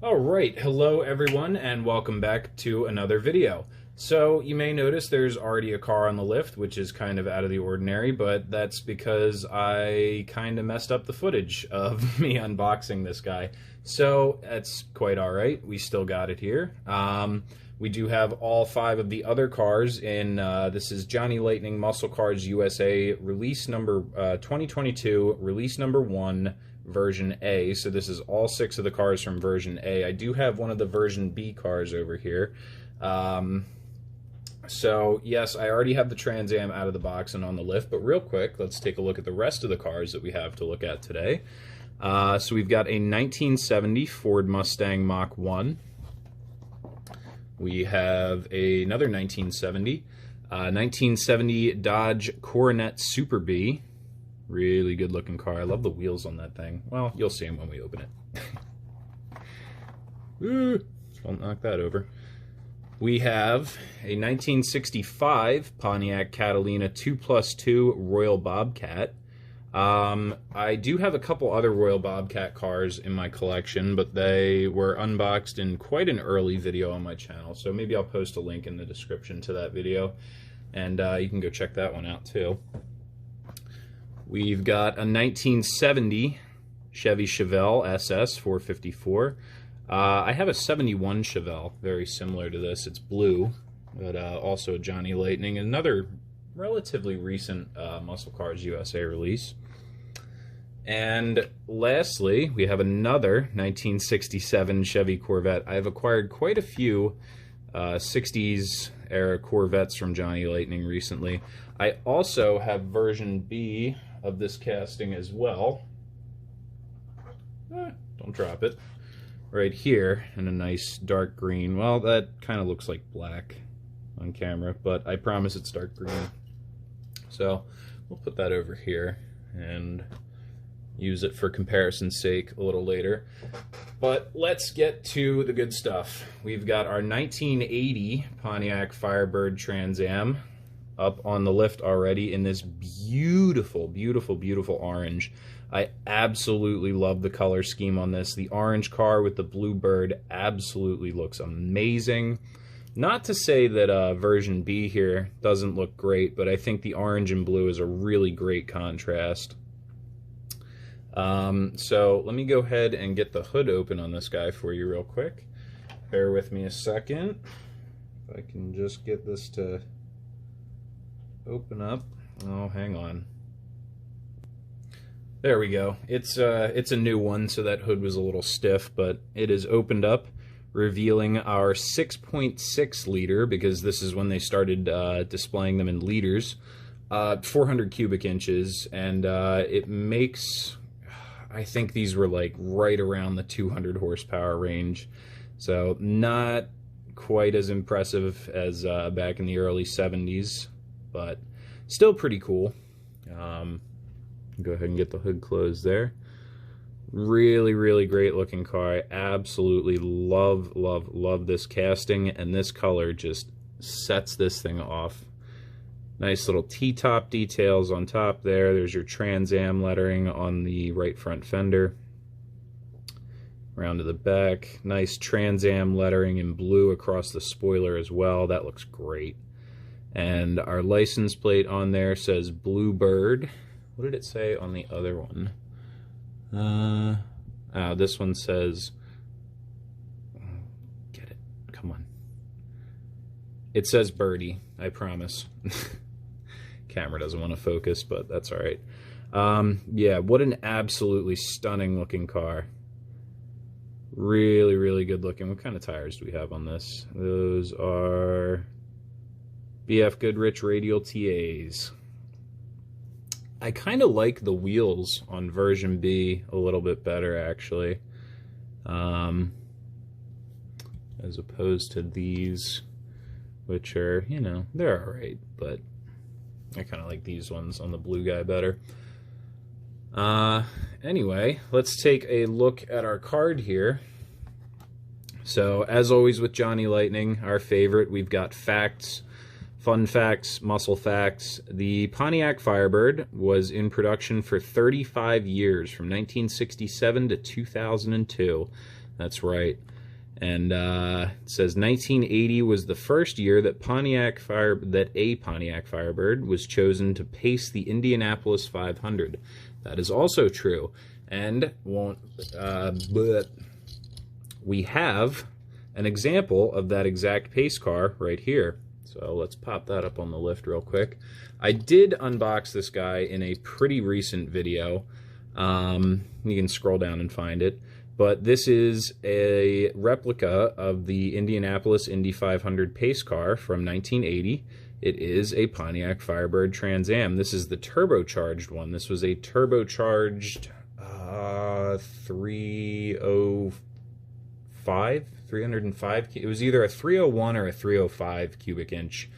Alright, hello everyone and welcome back to another video. So you may notice there's already a car on the lift, which is kind of out of the ordinary, but that's because I kind of messed up the footage of me unboxing this guy. So that's quite alright, we still got it here. We do have all 5 of the other cars in, this is Johnny Lightning Muscle Cars USA, release number 2022, release number 1, version A. So this is all 6 of the cars from version A. I do have one of the version B cars over here. So yes, I already have the Trans Am out of the box and on the lift, but real quick, let's take a look at the rest of the cars that we have to look at today. So we've got a 1970 Ford Mustang Mach 1. We have another 1970 Dodge Coronet Super B. Really good looking car. I love the wheels on that thing. Well, you'll see them when we open it. Ooh, don't knock that over. We have a 1965 Pontiac Catalina 2+2 Royal Bobcat. I do have a couple other Royal Bobcat cars in my collection, but they were unboxed in quite an early video on my channel, so maybe I'll post a link in the description to that video, and you can go check that one out too. We've got a 1970 Chevy Chevelle SS 454. I have a 71 Chevelle, very similar to this. It's blue, but also a Johnny Lightning, another relatively recent Muscle Cars USA release. And lastly, we have another 1967 Chevy Corvette. I've acquired quite a few 60s era Corvettes from Johnny Lightning recently. I also have version B of this casting as well. Don't drop it. Right here in a nice dark green. Well, that kind of looks like black on camera, but I promise it's dark green. So we'll put that over here and use it for comparison's sake a little later. But let's get to the good stuff. We've got our 1980 Pontiac Firebird Trans Am up on the lift already in this beautiful, beautiful, beautiful orange. I absolutely love the color scheme on this. The orange car with the blue bird absolutely looks amazing. Not to say that version B here doesn't look great, but I think the orange and blue is a really great contrast. So let me go ahead and get the hood open on this guy for you real quick. Bear with me a second. If I can just get this to open up. Oh, hang on. There we go. It's a new one, so that hood was a little stiff, but it is opened up, revealing our 6.6 liter, because this is when they started displaying them in liters, 400 cubic inches, and it makes, I think these were like right around the 200 horsepower range, so not quite as impressive as back in the early 70s, but still pretty cool. Go ahead and get the hood closed there. Really, really great looking car. I absolutely love, love, love this casting, and this color just sets this thing off. Nice little T-top details on top there. There's your Trans Am lettering on the right front fender. Around to the back. Nice Trans Am lettering in blue across the spoiler as well. That looks great. And our license plate on there says Bluebird. What did it say on the other one? This one says, get it, come on. It says Birdie, I promise. Camera doesn't want to focus, but that's all right. Yeah, what an absolutely stunning looking car. Really, really good looking. What kind of tires do we have on this? Those are BF Goodrich Radial TAs. I kind of like the wheels on version B a little bit better, actually, as opposed to these, which are, you know, they're all right, but I kind of like these ones on the blue guy better. Anyway, let's take a look at our card here. So, as always with Johnny Lightning, our favorite, we've got facts, fun facts, muscle facts. The Pontiac Firebird was in production for 35 years, from 1967 to 2002. That's right. And it says 1980 was the first year that a Pontiac Firebird was chosen to pace the Indianapolis 500. That is also true. And we have an example of that exact pace car right here. So let's pop that up on the lift real quick. I did unbox this guy in a pretty recent video. You can scroll down and find it. But this is a replica of the Indianapolis Indy 500 pace car from 1980. It is a Pontiac Firebird Trans Am. This is the turbocharged one. This was a turbocharged 305. It was either a 301 or a 305 cubic inch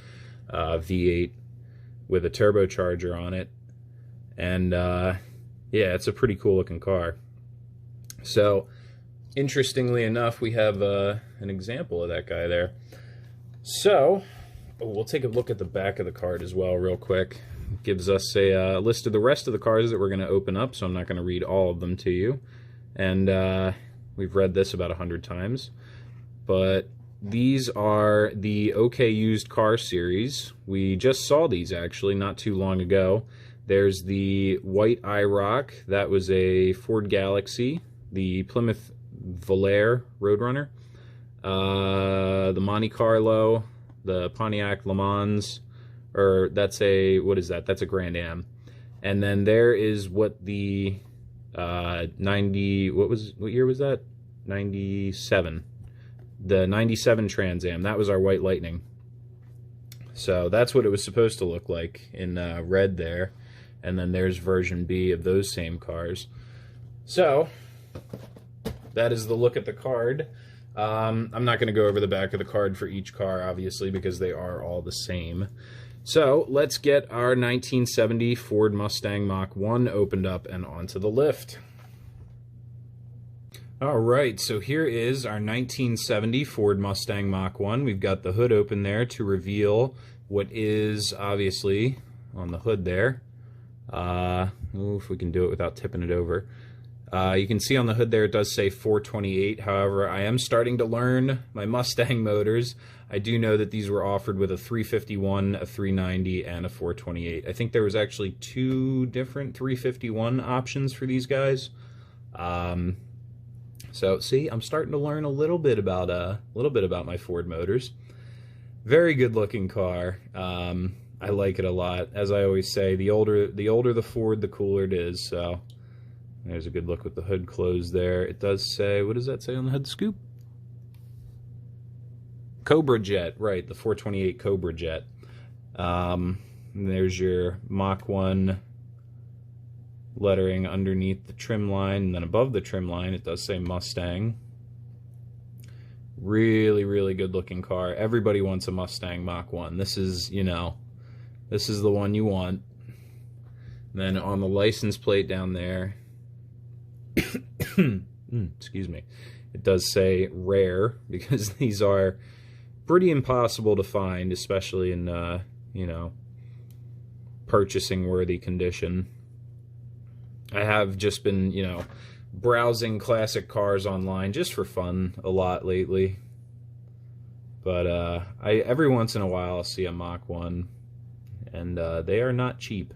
V8 with a turbocharger on it. And yeah, it's a pretty cool looking car. So, interestingly enough, we have an example of that guy there. So, we'll take a look at the back of the card as well real quick. It gives us a list of the rest of the cars that we're going to open up, so I'm not going to read all of them to you. And we've read this about 100 times. But these are the OK Used Car series. We just saw these, actually, not too long ago. There's the White IROC. That was a Ford Galaxy. The Plymouth Volare Roadrunner, the Monte Carlo, the Pontiac Le Mans, or that's a, what is that? That's a Grand Am. And then there is what the 90, what year was that? 97. The 97 Trans Am. That was our White Lightning. So that's what it was supposed to look like in red there. And then there's version B of those same cars. So that is the look at the card. I'm not going to go over the back of the card for each car, obviously, because they are all the same. So let's get our 1970 Ford Mustang Mach 1 opened up and onto the lift. All right, so here is our 1970 Ford Mustang Mach 1. We've got the hood open there to reveal what is obviously on the hood there. If we can do it without tipping it over. You can see on the hood there it does say 428. However, I am starting to learn my Mustang motors. I do know that these were offered with a 351, a 390, and a 428. I think there was actually 2 different 351 options for these guys. So see, I'm starting to learn a little bit about my Ford motors. Very good looking car. I like it a lot. As I always say, the older the Ford, the cooler it is. So there's a good look with the hood closed there. It does say, what does that say on the hood scoop? Cobra Jet, right, the 428 Cobra Jet. There's your Mach 1 lettering underneath the trim line, and then above the trim line it does say Mustang. Really, really good looking car. Everybody wants a Mustang Mach 1. This is, you know, this is the one you want. And then on the license plate down there, excuse me, it does say rare, because these are pretty impossible to find, especially in, you know, purchasing worthy condition. I have just been, you know, browsing classic cars online just for fun a lot lately. But every once in a while I'll see a Mach 1, and they are not cheap.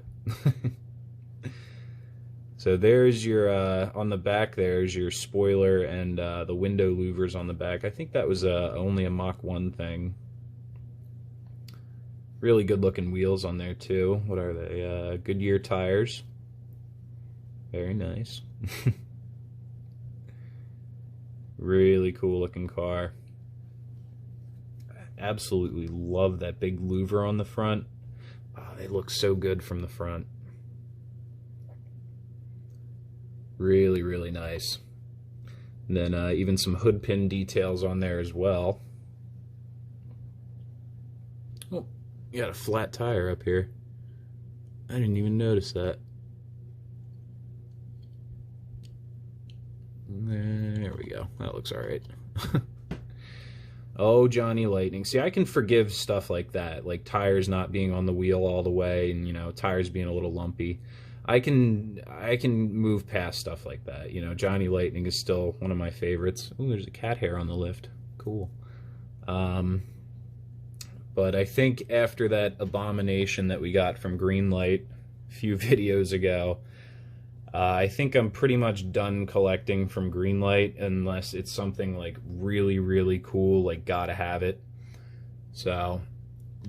So there's your, on the back there's your spoiler and the window louvers on the back. I think that was only a Mach 1 thing. Really good looking wheels on there too. What are they? Goodyear tires. Very nice. Really cool looking car. Absolutely love that big louver on the front. Oh, they look so good from the front. Really, really nice. And then even some hood pin details on there as well. Oh, you got a flat tire up here. I didn't even notice that. There we go. That looks alright. Oh, Johnny Lightning. See, I can forgive stuff like that, like tires not being on the wheel all the way and, you know, tires being a little lumpy. I can move past stuff like that. You know, Johnny Lightning is still one of my favorites. Oh, there's a cat hair on the lift. Cool. But I think after that abomination that we got from Greenlight a few videos ago, I think I'm pretty much done collecting from Greenlight unless it's something like really, really cool, like gotta have it. So,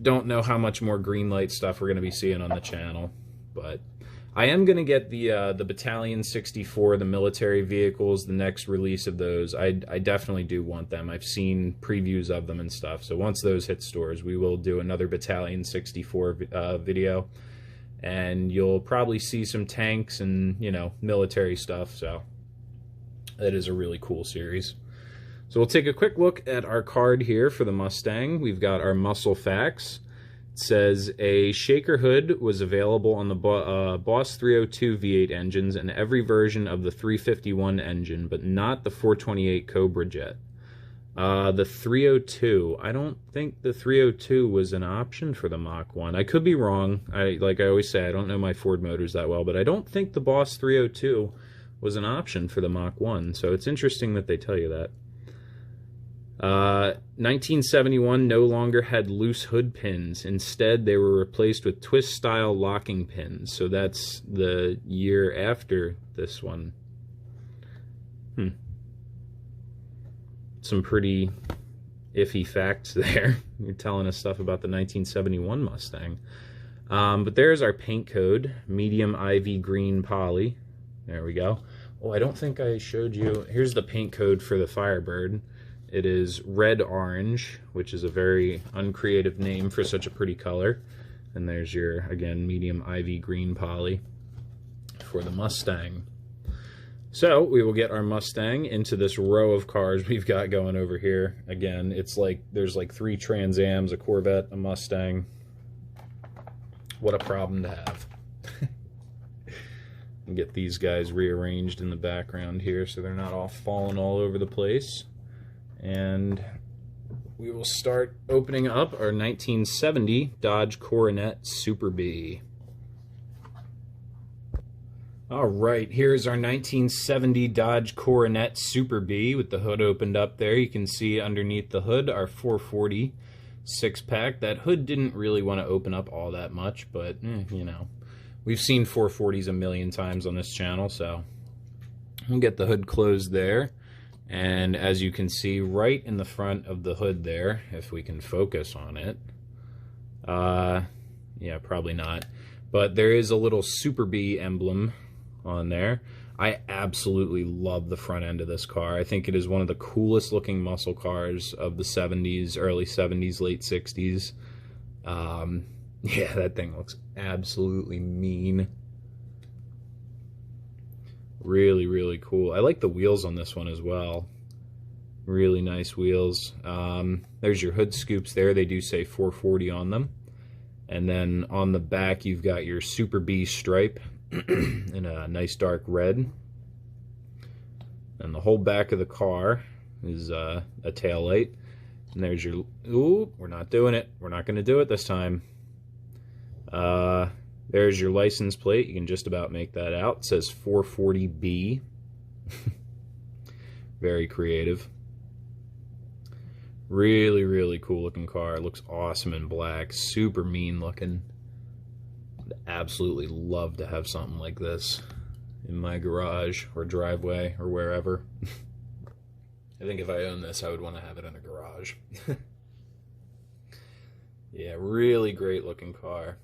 don't know how much more Greenlight stuff we're going to be seeing on the channel, but I am going to get the Battalion 64, the military vehicles, the next release of those. I definitely do want them. I've seen previews of them and stuff, so once those hit stores, we will do another Battalion 64 video, and you'll probably see some tanks and, you know, military stuff, so that is a really cool series. So we'll take a quick look at our card here for the Mustang. We've got our muscle facts. It says a shaker hood was available on the Boss 302 V8 engines and every version of the 351 engine, but not the 428 Cobra jet. The 302, I don't think the 302 was an option for the Mach 1. I could be wrong. Like I always say, I don't know my Ford motors that well, but I don't think the Boss 302 was an option for the Mach 1, so it's interesting that they tell you that. 1971 no longer had loose hood pins. Instead, they were replaced with twist-style locking pins. So that's the year after this one. Some pretty iffy facts there. You're telling us stuff about the 1971 Mustang. But there's our paint code. Medium ivy green poly. There we go. Oh, I don't think I showed you. Here's the paint code for the Firebird. It is red orange, which is a very uncreative name for such a pretty color. And there's your, again, medium ivy green poly for the Mustang. So we will get our Mustang into this row of cars we've got going over here. Again, it's like there's like 3 Trans Ams, a Corvette, a Mustang. What a problem to have. And get these guys rearranged in the background here so they're not all falling all over the place. And we will start opening up our 1970 Dodge Coronet Super B. All right, here's our 1970 Dodge Coronet Super B with the hood opened up there. You can see underneath the hood our 440 6-pack. That hood didn't really want to open up all that much, but, you know, we've seen 440s a million times on this channel, so we'll get the hood closed there. And as you can see right in the front of the hood there, if we can focus on it, yeah, probably not, but there is a little Super B emblem on there. I absolutely love the front end of this car. I think it is one of the coolest looking muscle cars of the 70s, early 70s, late 60s. Yeah, that thing looks absolutely mean. Really, really cool. I like the wheels on this one as well. Really nice wheels. There's your hood scoops there. They do say 440 on them. And then on the back, you've got your Super B stripe in a nice dark red. And the whole back of the car is a taillight. And there's your... Ooh, we're not doing it. We're not going to do it this time. There's your license plate. You can just about make that out. It says 440B. Very creative. Really, really cool looking car. It looks awesome in black. Super mean looking. I'd absolutely love to have something like this in my garage or driveway or wherever. I think if I owned this, I would want to have it in a garage. Yeah, really great looking car.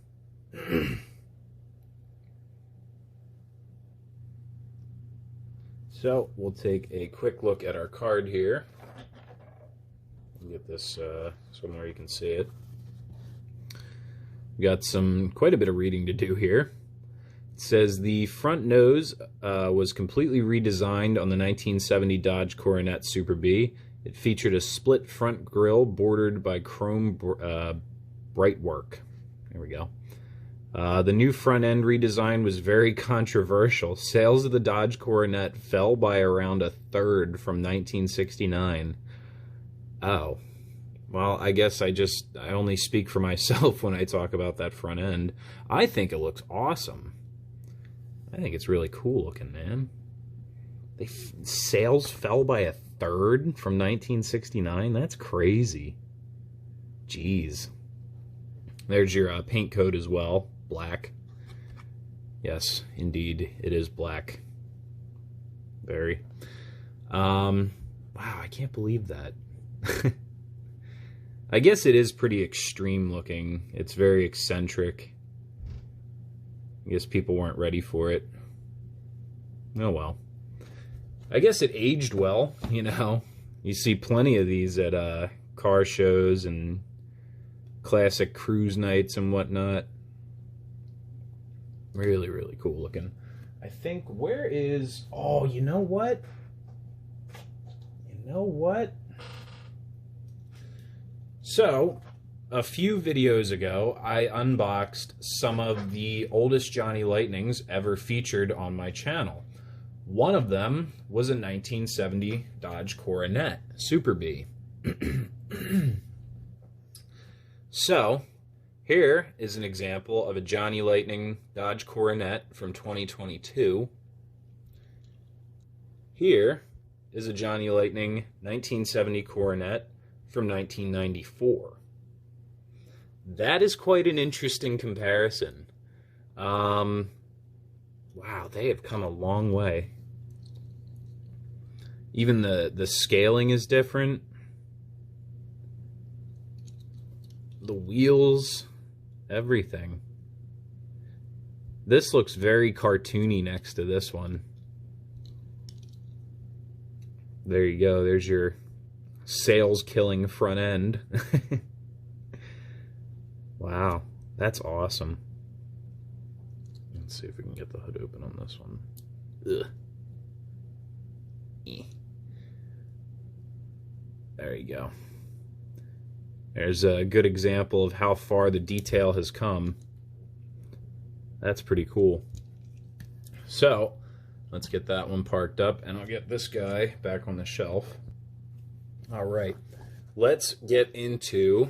So we'll take a quick look at our card here. Get this somewhere you can see it. We got quite a bit of reading to do here. It says the front nose was completely redesigned on the 1970 Dodge Coronet Super B. It featured a split front grille bordered by chrome brightwork. There we go. The new front end redesign was very controversial. Sales of the Dodge Coronet fell by around a third from 1969. Oh. Well, I guess I only speak for myself when I talk about that front end. I think it looks awesome. I think it's really cool looking, man. Sales fell by a third from 1969. That's crazy. Jeez. There's your paint code as well. Black. Yes, indeed, it is black. Very. Wow, I can't believe that. I guess it is pretty extreme looking. It's very eccentric. I guess people weren't ready for it. Oh well. I guess it aged well, you know. You see plenty of these at car shows and classic cruise nights and whatnot. Really, really cool looking. I think, where is... Oh, you know what? You know what? So, a few videos ago, I unboxed some of the oldest Johnny Lightnings ever featured on my channel. One of them was a 1970 Dodge Coronet Super B. So, here is an example of a Johnny Lightning Dodge Coronet from 2022. Here is a Johnny Lightning 1970 Coronet from 1994. That is quite an interesting comparison. Wow, they have come a long way. Even the scaling is different. The wheels, everything. This looks very cartoony next to this one. There you go. There's your sales-killing front end. Wow, that's awesome. Let's see if we can get the hood open on this one. Ugh. There you go. There's a good example of how far the detail has come. That's pretty cool. So, let's get that one parked up, and I'll get this guy back on the shelf. All right, let's get into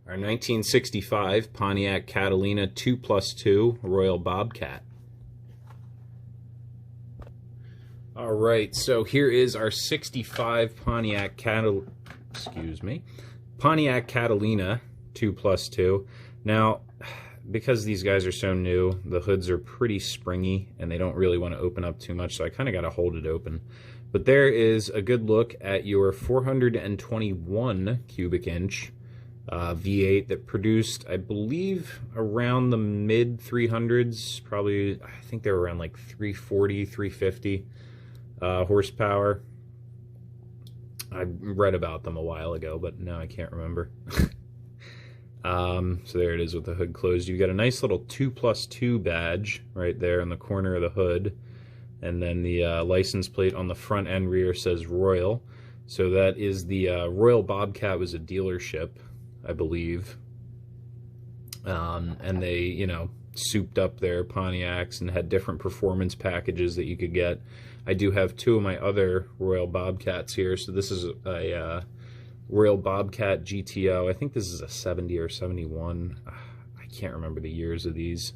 our 1965 Pontiac Catalina 2+2 Royal Bobcat. All right, so here is our 65 Pontiac Catalina 2+2. Now, because these guys are so new, the hoods are pretty springy and they don't really want to open up too much, so I kind of got to hold it open. But there is a good look at your 421 cubic inch V8 that produced, I believe, around the mid 300s, probably, I think they were around like 340, 350 horsepower. I read about them a while ago, but now I can't remember. So there it is with the hood closed. You've got a nice little 2+2 badge right there in the corner of the hood. And then the license plate on the front and rear says Royal. So that is the Royal Bobcat was a dealership, I believe. And they, you know, souped up their Pontiacs and had different performance packages that you could get. I do have two of my other Royal Bobcats here. So this is a Royal Bobcat GTO. I think this is a 70 or 71. I can't remember the years of these.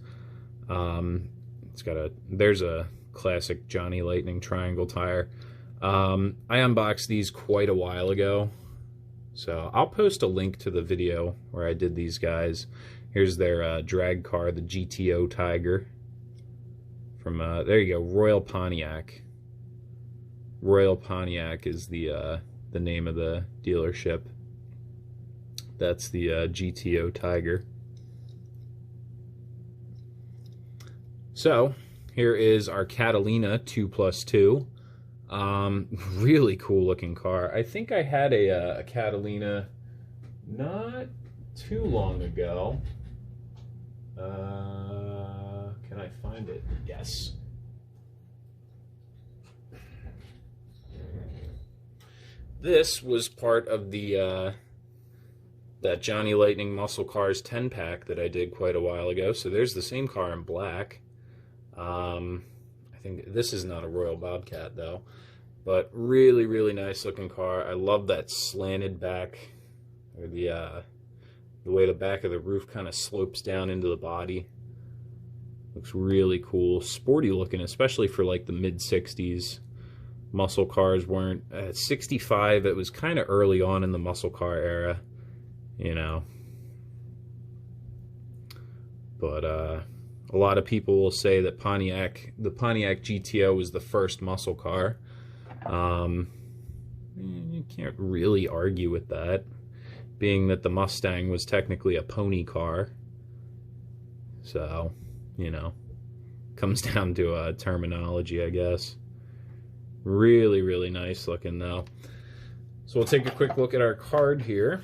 It's got there's a classic Johnny Lightning triangle tire. I unboxed these quite a while ago, so I'll post a link to the video where I did these guys. Here's their drag car, the GTO Tiger. From there you go, Royal Pontiac. Royal Pontiac is the name of the dealership. That's the GTO Tiger. So here is our Catalina 2+2. Really cool looking car. I think I had a Catalina not too long ago. Can I find it? Yes. This was part of the that Johnny Lightning Muscle Cars 10-pack that I did quite a while ago. So there's the same car in black. I think this is not a Royal Bobcat though, but really, really nice looking car. I love that slanted back, or the way the back of the roof kind of slopes down into the body. Looks really cool. Sporty looking, especially for like the mid-60s. Muscle cars weren't... At 65, it was kind of early on in the muscle car era, you know. But a lot of people will say that the Pontiac GTO was the first muscle car. You can't really argue with that, being that the Mustang was technically a pony car. So, you know, comes down to terminology, I guess. Really, really nice looking, though. So we'll take a quick look at our card here.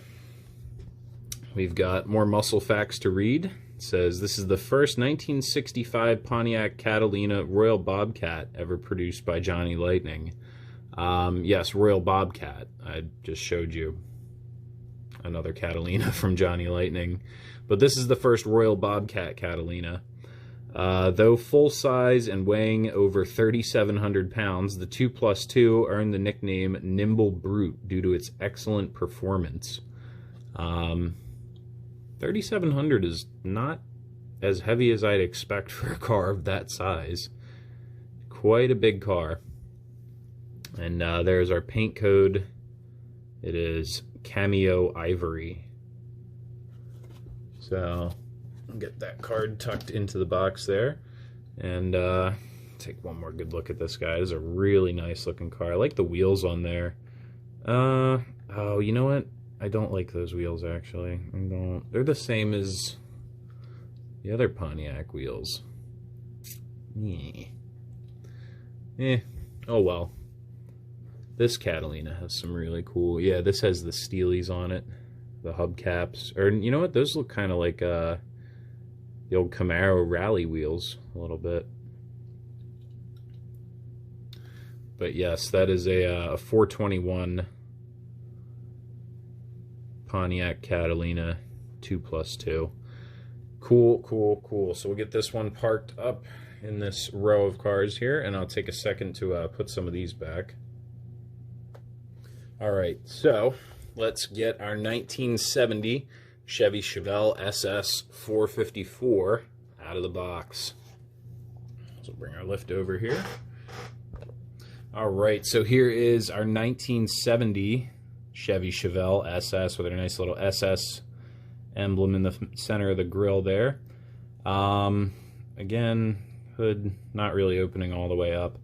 We've got more muscle facts to read. It says, this is the first 1965 Pontiac Catalina Royal Bobcat ever produced by Johnny Lightning. Yes, Royal Bobcat. I just showed you another Catalina from Johnny Lightning. But this is the first Royal Bobcat Catalina. Though full size and weighing over 3,700 pounds, the 2+2 earned the nickname Nimble Brute due to its excellent performance. 3,700 is not as heavy as I'd expect for a car of that size. Quite a big car. And there's our paint code. It is Cameo Ivory. So I'll get that card tucked into the box there. And take one more good look at this guy. It's a really nice looking car. I like the wheels on there. Oh, you know what? I don't like those wheels, actually. I don't. They're the same as the other Pontiac wheels. Oh well. This Catalina has some really cool... Yeah, this has the Steelies on it. The hubcaps. Or, you know what? Those look kind of like the old Camaro rally wheels a little bit. But yes, that is a 421 Pontiac Catalina 2+2. Cool, cool, cool. So we'll get this one parked up in this row of cars here, and I'll take a second to put some of these back. All right, so let's get our 1970 Chevy Chevelle SS 454 out of the box. So bring our lift over here. All right, so here is our 1970 Chevy Chevelle SS with a nice little SS emblem in the center of the grille there. Again, hood not really opening all the way up,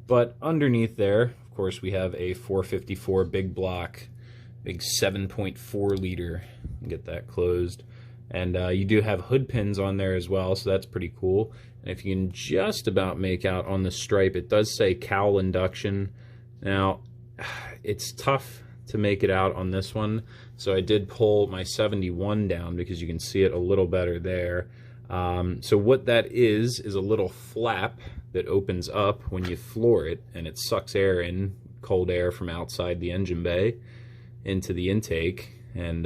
but underneath there, of course, we have a 454 big block, big 7.4 liter. Get that closed. And you do have hood pins on there as well, so that's pretty cool. And if you can just about make out on the stripe, it does say cowl induction. Now, it's tough to make it out on this one, so I did pull my 71 down because you can see it a little better there. So what that is a little flap that opens up when you floor it, and it sucks air in, cold air from outside the engine bay into the intake, and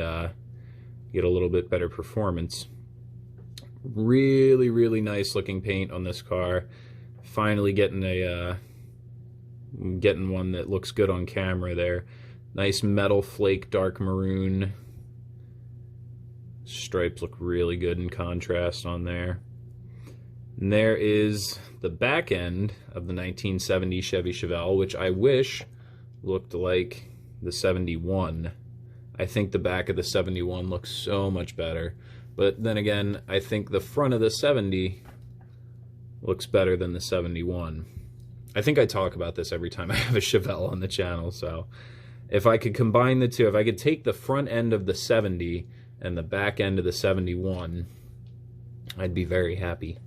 get a little bit better performance. Really, really nice looking paint on this car. Finally getting one that looks good on camera there. Nice metal flake dark maroon. Stripes look really good in contrast on there. And there is the back end of the 1970 Chevy Chevelle, which I wish looked like the 71. I think the back of the 71 looks so much better. But then again, I think the front of the 70 looks better than the 71. I think I talk about this every time I have a Chevelle on the channel, so if I could combine the two, if I could take the front end of the 70 and the back end of the 71, I'd be very happy.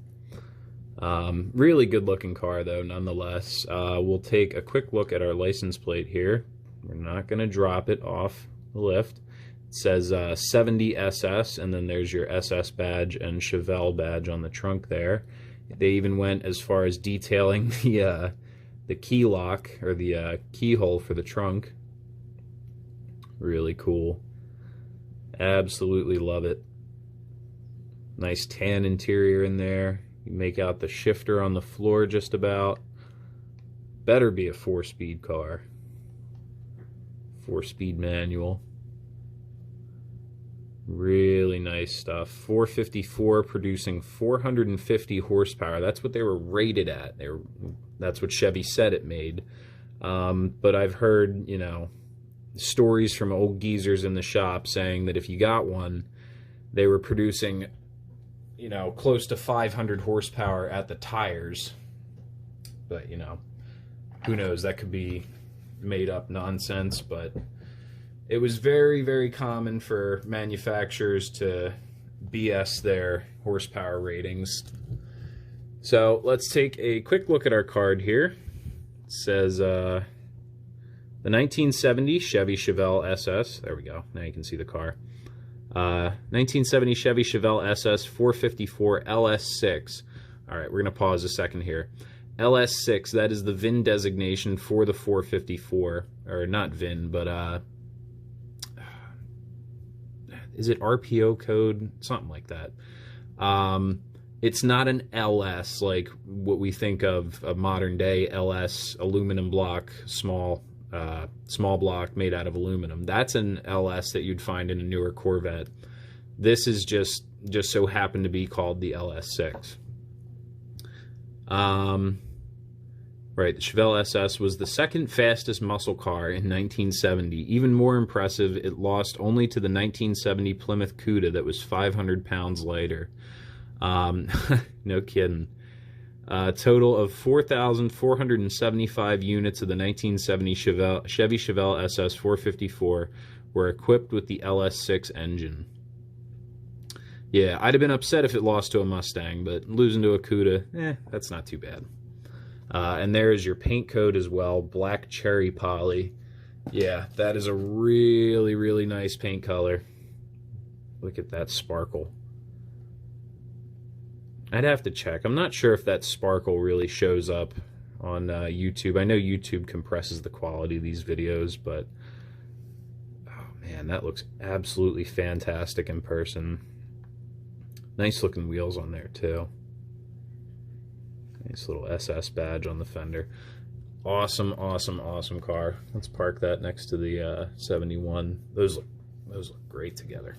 Really good looking car though, nonetheless. We'll take a quick look at our license plate here. We're not going to drop it off the lift. It says 70 SS, and then there's your SS badge and Chevelle badge on the trunk there. They even went as far as detailing the key lock, or the keyhole for the trunk. Really cool. Absolutely love it. Nice tan interior in there. You make out the shifter on the floor just about. Better be a 4-speed car. 4-speed manual. Really nice stuff. 454 producing 450 horsepower. That's what they were rated at. That's what Chevy said it made. But I've heard, you know, stories from old geezers in the shop saying that if you got one, they were producing, you know, close to 500 horsepower at the tires. But, you know, who knows? That could be made up nonsense, but it was very, very common for manufacturers to BS their horsepower ratings. So let's take a quick look at our card here. It says the 1970 Chevy Chevelle SS. There we go. Now you can see the car. 1970 Chevy Chevelle SS 454 LS6. All right, we're going to pause a second here. LS6, that is the VIN designation for the 454. Or not VIN, but is it RPO code? Something like that. It's not an LS like what we think of a modern day LS, aluminum block, small block made out of aluminum. That's an LS that you'd find in a newer Corvette. This is just so happened to be called the LS6. Right, the Chevelle SS was the second fastest muscle car in 1970. Even more impressive, it lost only to the 1970 Plymouth Cuda that was 500 pounds lighter. No kidding. Total of 4,475 units of the 1970 Chevy Chevelle SS 454 were equipped with the LS6 engine. Yeah, I'd have been upset if it lost to a Mustang, but losing to a Cuda, that's not too bad. And there is your paint code as well, black cherry poly. Yeah, that is a really, really nice paint color. Look at that sparkle. I'd have to check. I'm not sure if that sparkle really shows up on YouTube. I know YouTube compresses the quality of these videos, but oh man, that looks absolutely fantastic in person. Nice looking wheels on there too. Nice little SS badge on the fender. Awesome, awesome, awesome car. Let's park that next to the 71. Those look great together.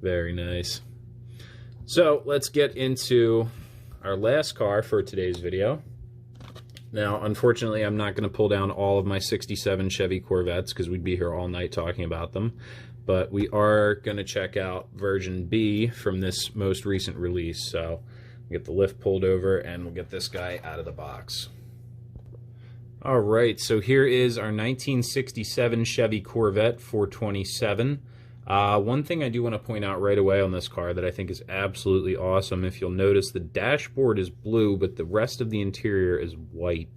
Very nice. So let's get into our last car for today's video. Now, unfortunately, I'm not going to pull down all of my 67 Chevy Corvettes because we'd be here all night talking about them. But we are going to check out version B from this most recent release. So get the lift pulled over and we'll get this guy out of the box. All right, so here is our 1967 Chevy Corvette 427. One thing I do want to point out right away on this car that I think is absolutely awesome, if you'll notice, the dashboard is blue, but the rest of the interior is white.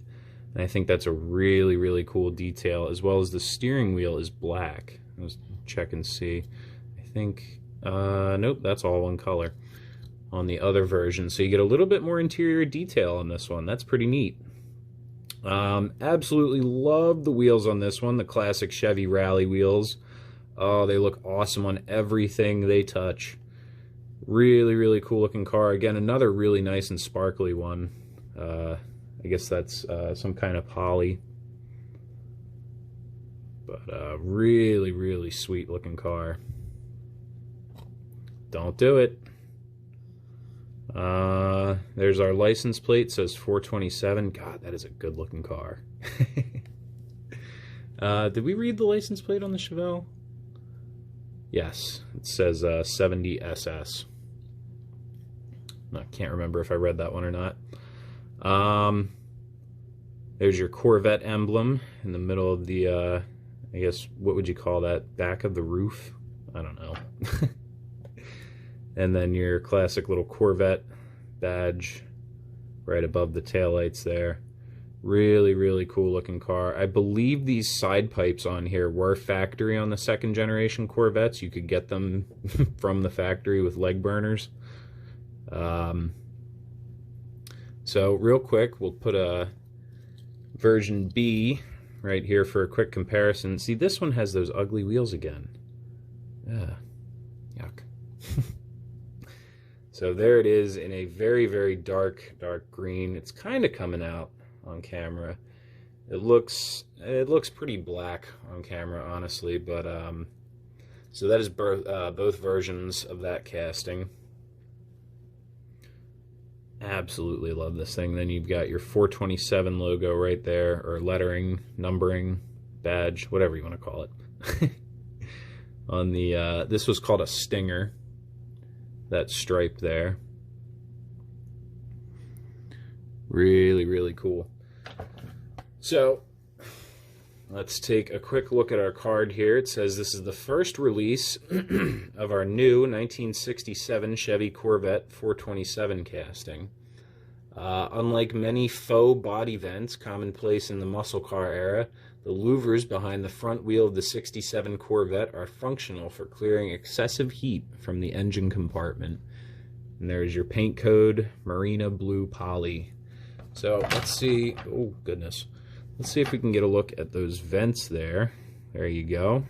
And I think that's a really, really cool detail, as well as the steering wheel is black. Let's check and see. I think, nope, that's all one color on the other version. So you get a little bit more interior detail on this one. That's pretty neat. Absolutely love the wheels on this one, the classic Chevy Rally wheels. Oh, they look awesome on everything they touch. Really, really cool looking car. Again, another really nice and sparkly one. I guess that's some kind of poly. But really, really sweet looking car. Don't do it. There's our license plate, says 427. God, that is a good looking car. Did we read the license plate on the Chevelle? Yes, it says 70 SS. I can't remember if I read that one or not. There's your Corvette emblem in the middle of the, I guess, what would you call that? Back of the roof? I don't know. And then your classic little Corvette badge right above the taillights there. Really, really cool looking car. I believe these side pipes on here were factory on the second generation Corvettes. You could get them from the factory with leg burners. So real quick, we'll put a version B right here for a quick comparison. See, this one has those ugly wheels again. Yuck. So there it is in a very, very dark green. It's kind of coming out on camera. It looks pretty black on camera, honestly, but So that is both versions of that casting. Absolutely love this thing. Then you've got your 427 logo right there, or lettering, numbering, badge, whatever you want to call it. On the this was called a Stinger, that stripe there. Really, really cool. So let's take a quick look at our card here. It says this is the first release of our new 1967 Chevy Corvette 427 casting. Unlike many faux body vents commonplace in the muscle car era, the louvers behind the front wheel of the 67 Corvette are functional for clearing excessive heat from the engine compartment. And there's your paint code, Marina Blue Poly. So let's see, oh goodness. Let's see if we can get a look at those vents there. There you go.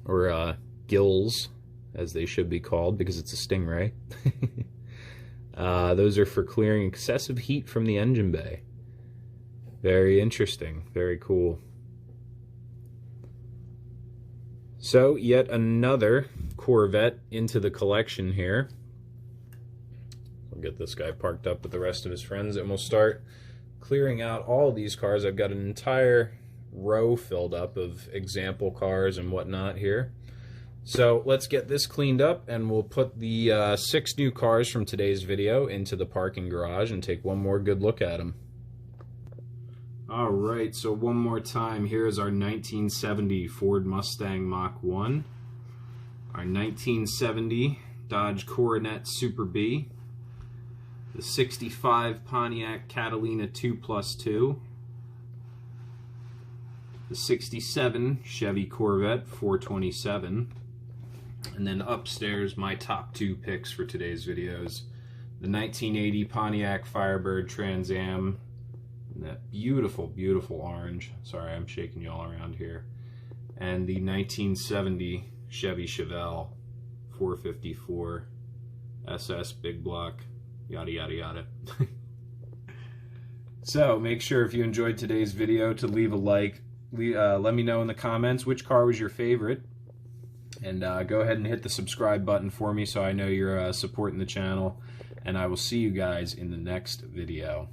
Or gills, as they should be called, because it's a Stingray. Those are for clearing excessive heat from the engine bay. Very interesting. Very cool. So, yet another Corvette into the collection here. We'll get this guy parked up with the rest of his friends, and we'll start clearing out all of these cars. I've got an entire row filled up of example cars and whatnot here. So let's get this cleaned up, and we'll put the 6 new cars from today's video into the parking garage and take one more good look at them. All right, so one more time, here is our 1970 Ford Mustang Mach 1, our 1970 Dodge Coronet Super B, the 65 Pontiac Catalina 2+2, the 67 Chevy Corvette 427, and then upstairs, my top 2 picks for today's videos, the 1980 Pontiac Firebird Trans Am, that beautiful, beautiful orange. Sorry, I'm shaking you all around here. And the 1970 Chevy Chevelle 454 SS Big Block, yada, yada, yada. So, make sure if you enjoyed today's video to leave a like. Let me know in the comments which car was your favorite. And go ahead and hit the subscribe button for me so I know you're supporting the channel. And I will see you guys in the next video.